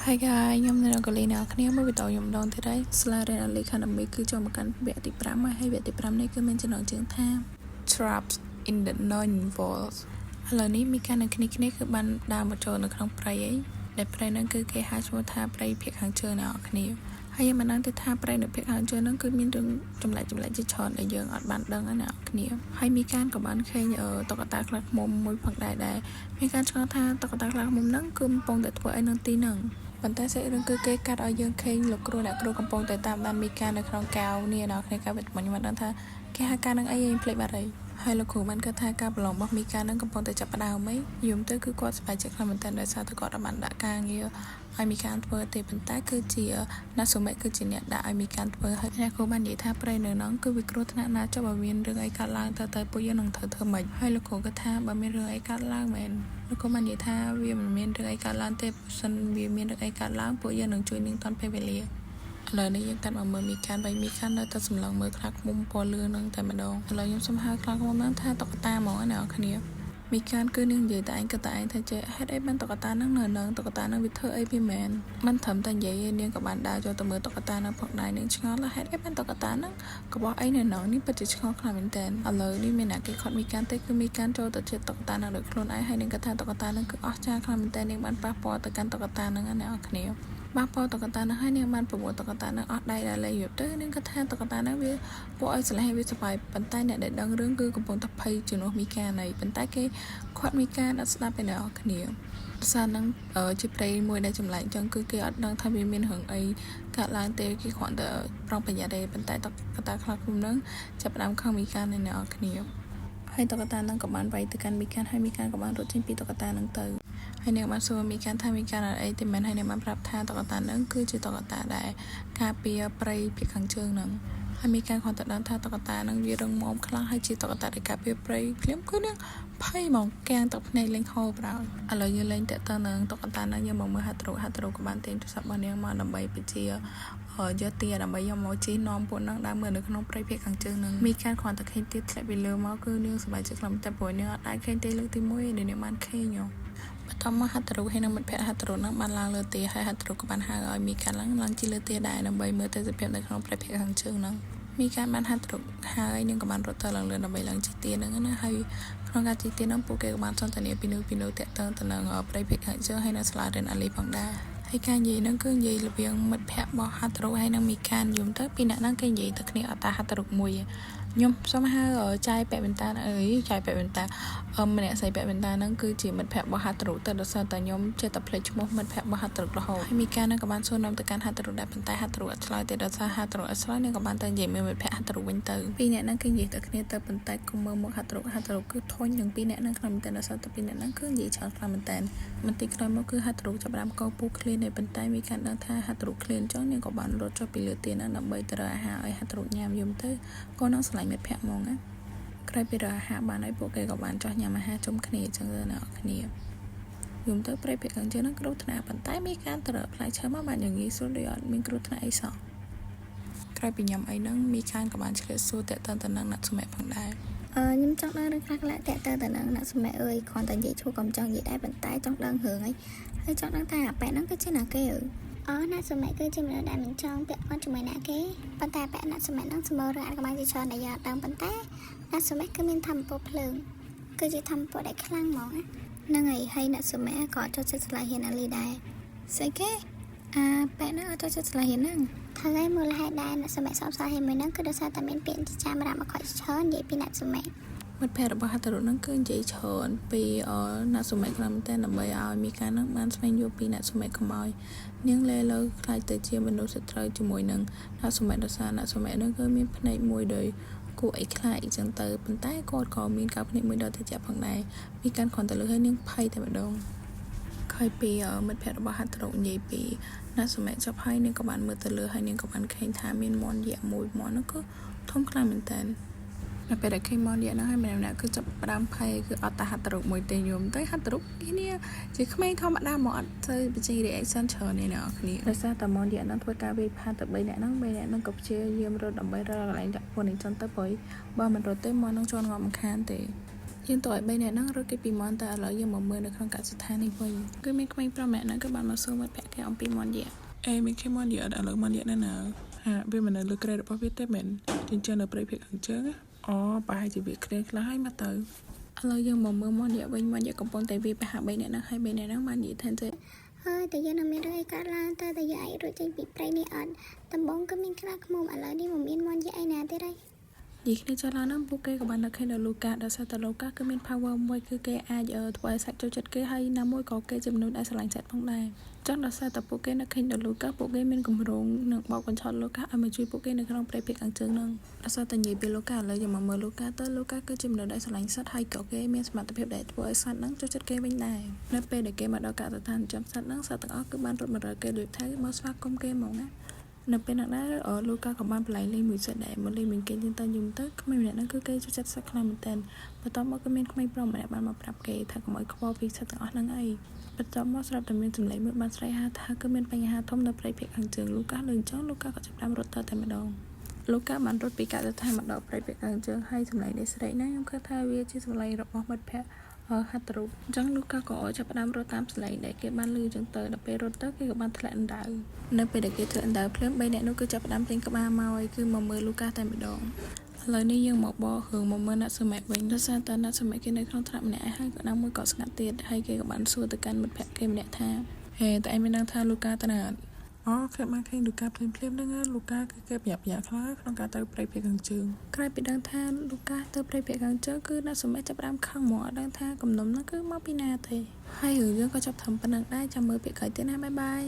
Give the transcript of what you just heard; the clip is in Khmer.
Hi guys ខ្ញុំនៅកូលីណាគ្នាមកវីដេអូខ្ញុំម្ដងទៀតហើយ Slide and Economy គឺចូលមកកាន់វគ្គទី5ហើយវគ្គទី5នេះគឺមានចំណងជើងថា Traps in the Non-Walls ឥឡូវនេះមីកានិងគ្នាគឺបានដើរមកចូលនៅក្នុងព្រៃអីដែលព្រៃហ្នឹងគឺគេហៅឈ្មោះថាព្រៃភាគខាងជើងអ្នកនរគ្នាហើយយើងមិនដឹងទេថាព្រៃនៅភាគខាងជើងហ្នឹងគឺមានរឿងចម្លែកជាច្រើនដែលយើងអត់បានដឹងណាអ្នកនរគ្នាហើយមីកាក៏បានឃើញតុក្កតាខ្លាឃ្មុំមួយផងដែរមានការឆ្ងល់ថាតុក្កតាខ្លាឃ្មុំហ្នឹងគឺកំពុងតែធ្វើអីនៅទីហ្នឹងប៉ុន្តែសេចរឿងគឺគេកាត់ឲ្យយើងឃើញលោកគ្រូអ្នកគ្រូកំពុងតែតាមដានមីកានៅក្នុងកៅនេះដល់គ្នាការវិទ្យាខ្ញុំមិនដឹងថាគេហៅការនឹងអីភ្លេចបាត់ហើយហើយលោកគ្រូបានគិតថាការប្រឡងរបស់មីកានឹងកំពុងតែចាប់ផ្ដើមយំទៅគឺគាត់សប្បាយចិត្តខ្លាំងមែនទែនដោយសារតែគាត់បានដាក់ការងារឲ្យមីកាធ្វើទេប៉ុន្តែគឺជាណាសូមេគឺជាអ្នកដាក់ឲ្យមីកាធ្វើហើយអ្នកគ្រូបាននិយាយថាប្រៃនៅនោះគឺវាគ្រោះថ្នាក់ណាស់ចុះបើមានរឿងអីកើតឡើងទៅពួកយើងនឹងធ្វើម៉េចហើយលោកគ្រូក៏ថាបើមានរឿងអីកើតឡើងមែនលោកគ្រូបាននិយាយថាវាមិនមានរឿងអីកើតឡើងទេបើសិនវាមានរឿងអីកើតឡើងពួកយើងនឹងជួយនឹងតាន់ពេលវេលាឥឡូវនេះយើងកាន់មកមើលមីកាបីមីកានៅតែសម្លឹងមើលខ្លាឃ្មុំពណ៌លឿងនឹងតែម្ដងឥឡូវខ្ញុំសុំហៅខ្លាឃ្មុំហ្នឹងថាតុក្កតាហ្មងណាអ្នកគ្នាមីកាគឺនឹងនិយាយតែឯងថាចេះហេតុអីបានតុក្កតាហ្នឹងនៅនឹងតុក្កតាហ្នឹងវាធ្វើអីវាមែនមិនត្រឹមតែនិយាយនាងក៏បានដើរចូលទៅមើលតុក្កតាហ្នឹងផងដែរនាងឆ្ងល់ហេតុអីបានតុក្កតាហ្នឹងក៏បោះអីនៅនឹងនេះពិតជាឆ្ងល់ខ្លាំងមែនតើឥឡូវនេះមានអ្នកគេខត់មីកាទេគឺមីកាចូលទៅជិតតុក្កតាហ្នឹងដោយខ្លួនឯងហើយនាងក៏ថាតុក្កតាហ្នឹងគឺអស្ចារ្យខ្លាំងមែនតើនាងបានប៉ះពាល់ទៅកាន់តុក្កតាហ្នឹងណាអ្នកគ្នាបាប៉តុក្កតាហ្នឹងហើយនាងបានប្រមូលតុក្កតាហ្នឹងអស់ដៃដល់លេយប់ទៅនាងក៏ថាតុក្កតាហ្នឹងវាពួកឲ្យស្រឡះវាសប្បាយប៉ុន្តែអ្នកដែលដឹងរឿងគឺកំពុងតែភ័យជំនួសមីកាណៃប៉ុន្តែគេគាត់មីកាអត់ស្ដាប់ឯអ្នកគ្នាភាសាហ្នឹងជាព្រៃមួយដែលចម្លែកអញ្ចឹងគឺគេអត់ដឹងថាវាមានរឿងអីកើតឡើងទេគេគ្រាន់តែប្រុងប្រយ័ត្នទេប៉ុន្តែតុក្កតាខ្លះខ្លួនហ្នឹងចាប់ផ្ដើមខឹងមីកាណៃអ្នកគ្នាហើយតុក្កតាហ្នឹងក៏បានវាយទៅកាន់មីកាហើយមីកាក៏បានរត់ចេញពីតុក្កតាហ្នឹងទៅហើយនាងបានសួរមីកាថាមីកាអីទេមែនហើយនាងបានប្រាប់ថាតុក្កតាហ្នឹងគឺជាតុក្កតាដែលការពារព្រៃភាគខាងជើងហ្នឹងហើយមីកាគាត់ទៅដឹងថាតុក្កតាហ្នឹងវារឹងមាំខ្លាំងហើយជាតុក្កតាដែលការពារព្រៃភ្លាមគឺនាងភ័យហ្មងកាំងទឹកភ្នែកលេងហូរប្រោឥឡូវយើងលេងតាក់ទងនឹងតុក្កតាហ្នឹងយើងមកមើលហាត់រូក៏បានទាញទូរស័ព្ទរបស់នាងមកដើម្បីបញ្ជាយកទាដើម្បីយកមកជីនាំពួកហ្នឹងដើរមើលនៅក្នុងព្រៃភាគខាងជើងហ្នឹងមីកាគ្រាន់តែឃើញទាធ្លាក់ពីលើមកគឺនាងសប្បាយចិត្តខ្លាំងតែព្រោះនាងអត់អាចឃើញទេលើកទី1ដែលនាងបានឃើញបន្តមកហាត់រូហើយនឹងមិត្តភក្តិហាត់រូហ្នឹងបានឡើងលើទាហើយហាត់រូក៏បានហៅឲ្យមីកាឡើងជិះលើទាដែរដើម្បីមើលទិដ្ឋភាពនៅក្នុងព្រៃភាគខាងជើងហ្នឹងមីកាបានហាត់រូហើយនាងក៏បានរត់ទៅឡើងលើដើម្បីឡើងជិះទាហ្នឹងណាហើយក្នុងការជិះទាហ្នឹងពួកគេក៏បានសន្ទនាពីនោះតាក់ទងទៅនឹងព្រៃភាគខាងជើងហើយនៅស្លារិនអាលីផងដែរហើយការនិយាយហ្នឹងគឺនិយាយរវាងមិត្តភក្តិរបស់ហាត់រូហើយនឹងមីកាយំទៅពីអ្នកហ្នឹងគេនិយាយទៅគ្នាអត់តាហាត់រូមួយខ្ញុំសុំហៅចាយប៉ែវិនតាចាយប៉ែវិនតាម្នាក់ស្រីប៉ែវិនតាហ្នឹងគឺជាមិត្តភក្តិរបស់ហាត់រូទៅដោយសារតែខ្ញុំចេះតែភ្លេចឈ្មោះមិត្តភក្តិរបស់ហាត់រូរហូតហើយមីកាហ្នឹងក៏បានសួរនាំទៅកាន់ហាត់រូដែរប៉ុន្តែហាត់រូអត់ឆ្លើយទេដោយសារហាត់រូអត់ឆ្លើយនឹងក៏បានទៅនិយាយមើលមិត្តភក្តិហាត់រូវិញទៅពីអ្នកហ្នឹងគេនិយាយទៅគ្នាទៅប៉ុន្តែគុំមើលមកហាត់រូគឺធុញនឹងពីអ្នកហ្នឹងខ្លាំងមែនតើដោយសារតែពីអ្នកហ្នឹងគឺនិយាយច្រើនខ្លាំងមែនតើបន្តិចក្រោយមកគឺហាត់រូចាប់ផ្ដើមកោពូឃ្លានតែប៉ុន្តែមីកាដឹងថាហាត់រូឃ្លានអញ្ចឹងនាងក៏បានរត់ចុះពីលើទៀនហ្នឹងដើម្បីទៅរកអាហារឲ្យហាត់រូញ៉ាំយំទៅក៏នឹងឆ្លាញ់មិត្តភក្តិហ្មងណាក្រោយពីរកអាហារបានហើយពួកគេក៏បានចោះញ៉ាំអាហារជុំគ្នាអញ្ចឹងណាគ្នាយំទៅព្រៃភាគខាងជើងហ្នឹងគ្រោះថ្នាក់ប៉ុន្តែមានការទៅរកផ្លែឈើមកបានយ៉ាងងាយស្រួលដូចអត់មានគ្រោះថ្នាក់អីសោះក្រោយពីញ៉ាំអីហ្នឹងមីខានក៏បានឆ្លៀតសួរតាក់ទងទៅនឹងអ្នកសម្រាប់ផងដែរខ្ញុំចង់ដឹងរឿងខ្លះតាក់ទងទៅនឹងអ្នកសម្រាប់អើយគ្រាន់តែនិយាយឈ្មោះកំចង់និយាយដែរប៉ុន្តែចង់ដឹងរឿងហើយចង់ដឹងថាអាប៉ែហ្នឹងគឺជាណាគេអ្នកសម្រាប់គឺជាមនុស្សដែលមិនចង់ពាក់ព័ន្ធជាមួយអ្នកគេប៉ុន្តែប៉ែអ្នកសម្រាប់ហ្នឹងសម្បូររឿងអាចក្បាលជាច្រើនដែលយកដឹងប៉ុន្តែអ្នកសម្រាប់គឺមានធម្មពលភ្លើងគឺជាធម្មពលដែលខ្លាំងហ្មងហ្នឹងហើយអ្នកសម្រាប់ក៏ចូលចិត្តឆ្លៃហ៊ានអាលីដែរស្អីគេប៉ែហ្នឹងអត់ចូលចិត្តឆ្លៃហ៊ានហ្នឹងថាហើយមូលហេតុដែលអ្នកសម្រាប់សោកសៅហ៊ានមួយហ្នឹងគឺដោយសារតែមានពាក្យចាមរាប់មកខ້ອຍច្រើននិយាយពីអ្នកសម្រាប់មិត្តភក្តិរបស់ហាត់រូហ្នឹងគឺនិយាយច្រើនពីអ្នកសម្រាប់ខ្លាំងតែដើម្បីឲ្យមីកាហ្នឹងបានស្វែងយល់ពីអ្នកសម្រាប់កុំឲ្យនាងលេលើខ្លាចទៅជាមនុស្សសត្រូវជាមួយនឹងអ្នកសម្រាប់ដោយសារអ្នកសម្រាប់ហ្នឹងគឺមានភ្នែកមួយដោយគួរអីខ្លាចអញ្ចឹងទៅប៉ុន្តែគាត់ក៏មានការភ្នែកមួយដ៏ត្រជាក់ផងដែរមីកាគ្រាន់តែលើឲ្យនាងភ័យតែម្ដងខ້ອຍពីមិត្តភក្តិរបស់ហាត់រូនិយាយពីអ្នកសម្រាប់ចាប់ហើយនាងក៏បានមើលទៅលើហើយនាងក៏បានឃើញថាមានមន់យក្សមួយមន់ហ្នឹងគឺធំខ្លាំងមែនតើតែពេលដែលឃើញមន់យក្សហ្នឹងហើយម្នាក់គឺចាប់ផ្ដើមភ័យគឺអត់តាហាត់រូមួយទេយំទៅហាត់រូគ្នាជាក្មេងធម្មតាមកអត់ទៅបញ្ចេញ reaction ច្រើនទេអ្នកគ្នាដោយសារតែមន់យក្សហ្នឹងធ្វើការវាយផាទៅ3អ្នកហ្នឹងក៏ព្យាយាមរត់ដើម្បីរកកន្លែងដាក់ពន្ធអញ្ចឹងទៅព្រោះបើមិនរត់ទេមន់ហ្នឹងជន់ងាប់មិនខានទេ យើងតើឲ្យ3នាក់ហ្នឹងរត់គេពីមន់តែឥឡូវយើងមកមើលនៅក្នុងកសិដ្ឋាននេះវិញគឺមានក្មេងប្រុសម្នាក់ហ្នឹងគឺបានមកសួរមិត្តភក្តិគេអំពីមន់យក្សមានគេមន់យក្សឥឡូវមន់យក្សនៅណាហាវាមិននៅលើក្រែរបស់វាទេមែនជាងនៅព្រៃភាគខាងជើងអូប្រហែលជាវាគ្រាខ្លះហើយមកទៅឥឡូវយើងមកមើលមន់យក្សវិញមន់យក្សកំពុងតែវាបហា3នាក់ហ្នឹងហើយ3នាក់ហ្នឹងបាននិយាយថាទៅហើយតែយើងនៅមានរឿងអីកើតឡើងតើតែយើងអាចរត់ចេញពីព្រៃនេះអត់ដំបងក៏មានខ្លាឃ្មុំឥឡូវនេះមិនមានមន់យក្សឯណាទេហើយនិយាយគ្នាចុះឡើងហ្នឹងពួកគេក៏បាននឹកឃើញដល់លូកាដោយសារតែលូកាគឺមាន power មួយគឺគេអាចធ្វើឲ្យសាច់ចូលចិត្តគេហើយណាមួយក៏គេជំនួយដែលស្រឡាញ់សាច់ផងដែរចឹងដោយសារតែពួកគេនឹកឃើញដល់លូកាពួកគេមានគម្រោងនឹងបោកបញ្ឆោតលូកាឲ្យមកជួយពួកគេនៅក្នុងព្រៃភាគខាងជើងហ្នឹងដោយសារតែនិយាយពីលូកាឥឡូវយើងមកមើលលូកាទៅលូកាគឺជាមនុស្សដែលស្រឡាញ់សត្វហើយក៏គេមានសមត្ថភាពដែលធ្វើឲ្យសត្វហ្នឹងចូលចិត្តគេវិញដែរនៅពេលដែលគេមកដល់កសិដ្ឋានចិញ្ចឹមសត្វហ្នឹងសត្វទាំងអស់គឺបានរត់មករកគេលួចថៃមកស្វាគមន៍គេហ្មងណានៅពេលហ្នឹងដែរលូកាក៏បានបន្លែងលេងមួយសិតដែរមកលេងមិនគេយំទៅក្មេងម្នាក់ហ្នឹងគឺគេចូលចិត្តសត្វខ្លាំងមែនទែនបន្ទាប់មកក៏មានក្មេងប្រុសម្នាក់បានមកប្រាប់គេថាកុំឲ្យខ្វល់ពីសត្វទាំងអស់ហ្នឹងអីបន្ទាប់មកស្រាប់តែមានសម្លេងមួយបានស្រែកហៅថាគឺមានបញ្ហាធំនៅព្រៃភាគខាងជើងលូកាលើអញ្ចឹងលូកាក៏ចាប់ផ្ដើមរត់ទៅតែម្ដងលូកាបានរត់ពីកសិដ្ឋានមកដល់ព្រៃភាគខាងជើងហើយសម្លេងនេះស្រែកណាខ្ញុំគិតថាវាជាសម្លេងរបស់មិត្តភក្តិហាត់រូបអញ្ចឹងលូកាក៏ចាប់ផ្ដើមរត់តាមសម្លេងដែលគេបានឮអញ្ចឹងទៅដល់ពេលរត់ទៅគេក៏បានធ្លាក់អណ្ដើនៅពេលដែលគេធ្វើអណ្ដើភ្លាម3នាក់នោះគឺចាប់ផ្ដើមចេញក្បាលមកហើយគឺមកមើលលូកាតែម្ដងឥឡូវនេះយើងមកបករឿងមកមើលណាត់សម័យវិញដោយសារតែណាត់សម័យគេនៅក្នុងថ្នាក់ម្នាក់ហើយក៏ណាមួយក៏ស្ងាត់ទៀតហើយគេក៏បានសួរទៅកាន់មិត្តភក្តិគេម្នាក់ថាហេតែឯងមានដឹងថាលូកាទៅណាខ្ញុំបានឃើញលូកាភ្លាមហ្នឹងលូកាគឺគេប្រញាប់ខ្លាំងក្នុងការទៅព្រៃភាគខាងជើងក្រោយពីដឹងថាលូកាទៅព្រៃភាគខាងជើងគឺណាត់សម័យចាប់ផ្ដើមខឹងមកអត់ដឹងថាគំនុំហ្នឹងគឺមកពីណាទេហើយរឿងយើងក៏ចាប់ត្រឹមប៉ុណ្្នឹងដែរចាំមើលពាក្យក្រោយទៀតណាបាយបាយ